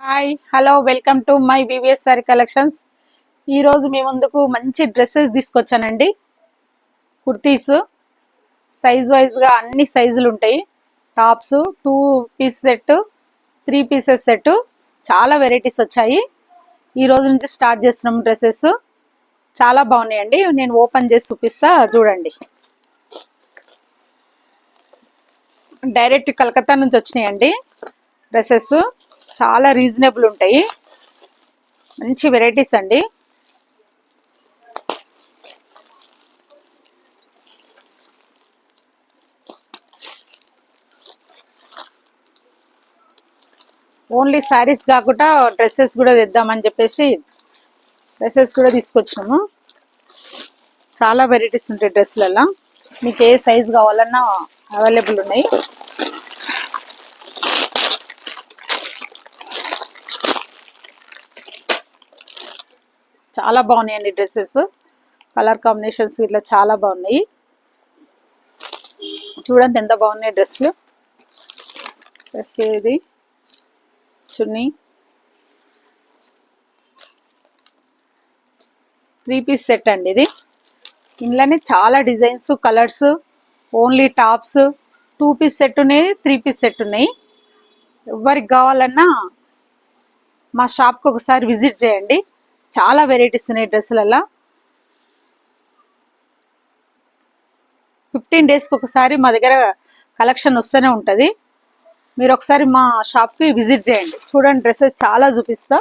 Hi hello welcome to my VVS sorry collections. ఈరోజు మీ ముందుకు మంచి డ్రెస్సెస్ తీసుకొచ్చానండి. కుర్తీస్ సైజ్ వైజ్గా అన్ని సైజులు ఉంటాయి. Tops 2 piece set, 3 pieces set, చాలా వెరైటీస్ వచ్చాయి. ఈ రోజు నుంచి స్టార్ట్ చేస్తున్నాం. డ్రెస్సెస్ చాలా బాగున్నాయండి. నేను ఓపెన్ చేసి చూపిస్తా చూడండి. డైరెక్ట్ కలకత్తా నుంచి వచ్చినాయండి డ్రెస్సెస్. చాలా రీజనబుల్ ఉంటాయి, మంచి వెరైటీస్ అండి. ఓన్లీ శారీస్ కాకుండా డ్రెస్సెస్ కూడా తెద్దామని చెప్పేసి డ్రెస్సెస్ కూడా తీసుకొచ్చాము. చాలా వెరైటీస్ ఉంటాయి డ్రెస్సులలో. మీకు ఏ సైజ్ కావాలన్నా అవైలబుల్ ఉన్నాయి. చాలా బాగున్నాయండి డ్రెస్సెస్. కలర్ కాంబినేషన్స్ ఇట్లా చాలా బాగున్నాయి. చూడండి ఎంత బాగున్నాయి డ్రెస్సులు. డ్రెస్ ఇది చున్నీ 3 పీస్ సెట్ అండి. ఇది ఇందులోనే చాలా designs, colours. Only tops 2 piece set ఉన్నాయి, 3 పీస్ సెట్ ఉన్నాయి. ఎవరికి కావాలన్నా మా షాప్కి ఒకసారి విజిట్ చేయండి. చాలా వెరైటీస్ ఉన్నాయి డ్రెస్సులలో. 15 డేస్కి ఒకసారి మా దగ్గర కలెక్షన్ వస్తూనే ఉంటుంది. మీరు ఒకసారి మా షాప్కి విజిట్ చేయండి. చూడండి డ్రెస్సెస్ చాలా చూపిస్తా.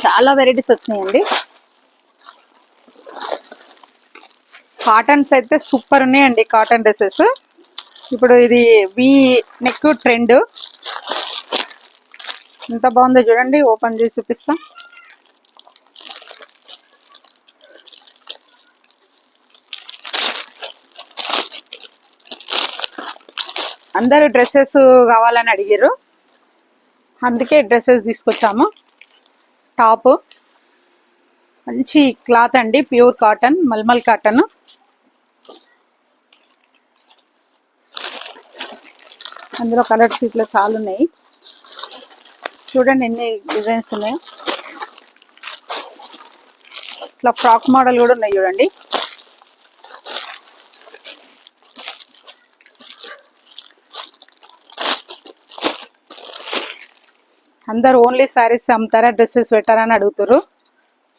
చాలా వెరైటీస్ వచ్చినాయండి. కాటన్స్ అయితే సూపర్ ఉన్నాయండి. కాటన్ డ్రెస్సెస్ ఇప్పుడు ఇది వి నెక్ ట్రెండ్. ఎంత బాగుందో చూడండి. ఓపెన్ చేసి చూపిస్తా. అందరూ డ్రెస్సెస్ కావాలని అడిగారు, అందుకే డ్రెస్సెస్ తీసుకొచ్చాము. టాప్ మంచి క్లాత్ అండి, ప్యూర్ కాటన్, మల్మల్ కాటన్. అందులో కలర్స్ ఇట్లా చాలా ఉన్నాయి. చూడండి ఎన్ని డిజైన్స్ ఉన్నాయి. ఇట్లా ఫ్రాక్ మోడల్ కూడా ఉన్నాయి చూడండి. అందరు ఓన్లీ శారీస్ అమ్ముతారా, డ్రెస్సెస్ పెట్టారని అడుగుతారు.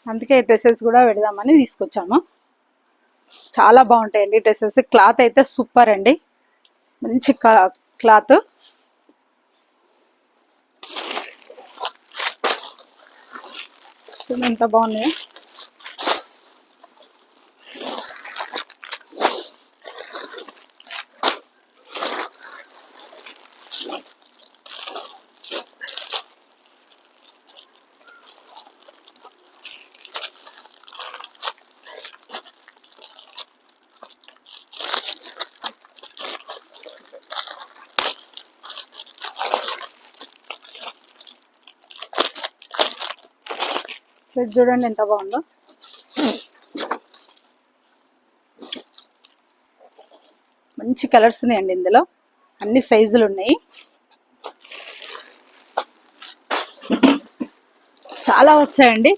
అందుకే డ్రెస్సెస్ కూడా పెడదామని తీసుకొచ్చాము. చాలా బాగుంటాయండి డ్రెస్సెస్. క్లాత్ అయితే సూపర్ అండి, మంచి క్లాత్. ఎంత బాగున్నాయి. చూడండి ఎంత బాగుందో. మంచి కలర్స్ ఉన్నాయండి ఇందులో. అన్ని సైజులు ఉన్నాయి. చాలా వచ్చాయండి.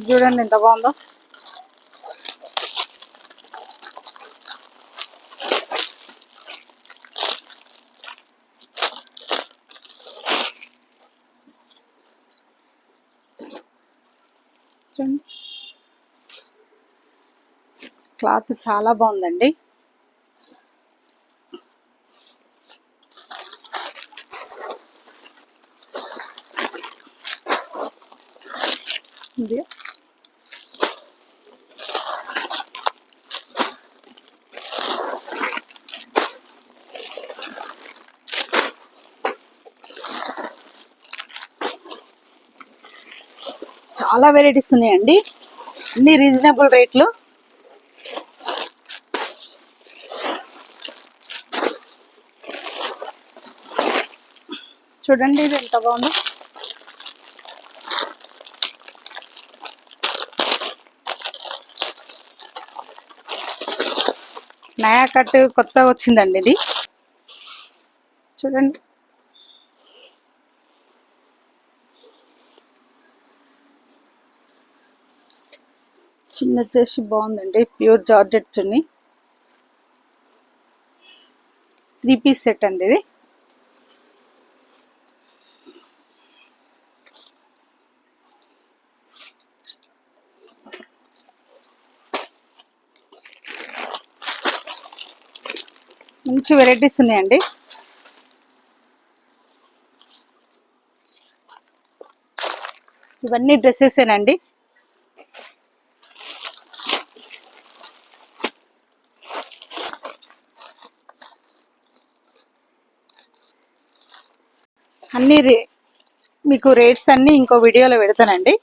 చూడండి ఎంత బాగుందో. క్లాత్ చాలా బాగుందండి. ఇది చాలా వెరైటీస్ ఉన్నాయండి, అన్ని రీజనబుల్ రేట్లు. చూడండి ఇది ఎంత బాగుందో. నయా కట్ కొత్తగా వచ్చిందండి ఇది, చూడండి. చిన్న వచ్చేసి బాగుందండి, ప్యూర్ జార్జెట్ చున్నీ, 3 పీస్ సెట్ అండి ఇది. మంచి వెరైటీస్ ఉన్నాయండి. ఇవన్నీ డ్రెస్సెసేనండి. అన్ని మీకు రేట్స్ అన్నీ ఇంకో వీడియోలో పెడతానండి.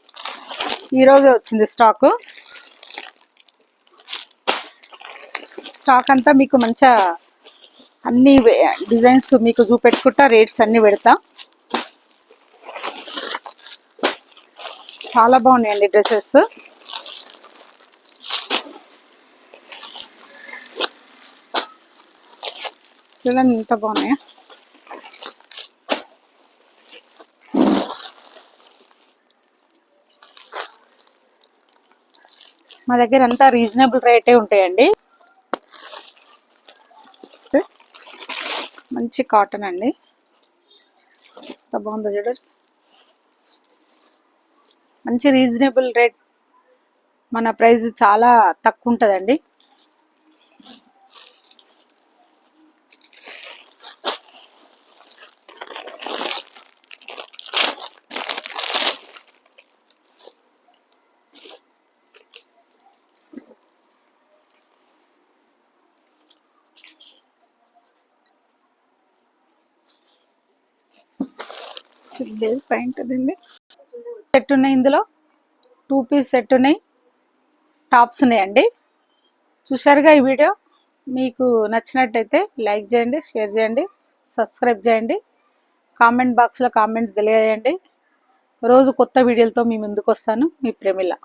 ఈరోజే వచ్చింది స్టాక్ అంతా మీకు మంచిగా అన్ని డిజైన్స్ మీకు చూపెట్టుకుంటా రేట్స్ అన్ని పెడతా. చాలా బాగున్నాయండి డ్రెస్సెస్. చూడండి ఎంత బాగున్నాయా. మా దగ్గర అంతా రీజనబుల్ రేటే ఉంటాయండి. మంచి కాటన్ అండి, ఎంత బాగుందో చూడండి. మంచి రీజనబుల్ రేట్, మన ప్రైస్ చాలా తక్కువ ఉంటుందండి. ప్యాంట్ సెట్ ఉన్నాయి, ఇందులో 2 పీస్ సెట్ ఉన్నాయి, టాప్స్ ఉన్నాయండి. చూశారుగా ఈ వీడియో. మీకు నచ్చినట్టయితే లైక్ చేయండి, షేర్ చేయండి, సబ్స్క్రైబ్ చేయండి, కామెంట్ బాక్స్లో కామెంట్స్ తెలియజేయండి. రోజు కొత్త వీడియోలతో మీ ముందుకు వస్తాను. మీ ప్రేమిల.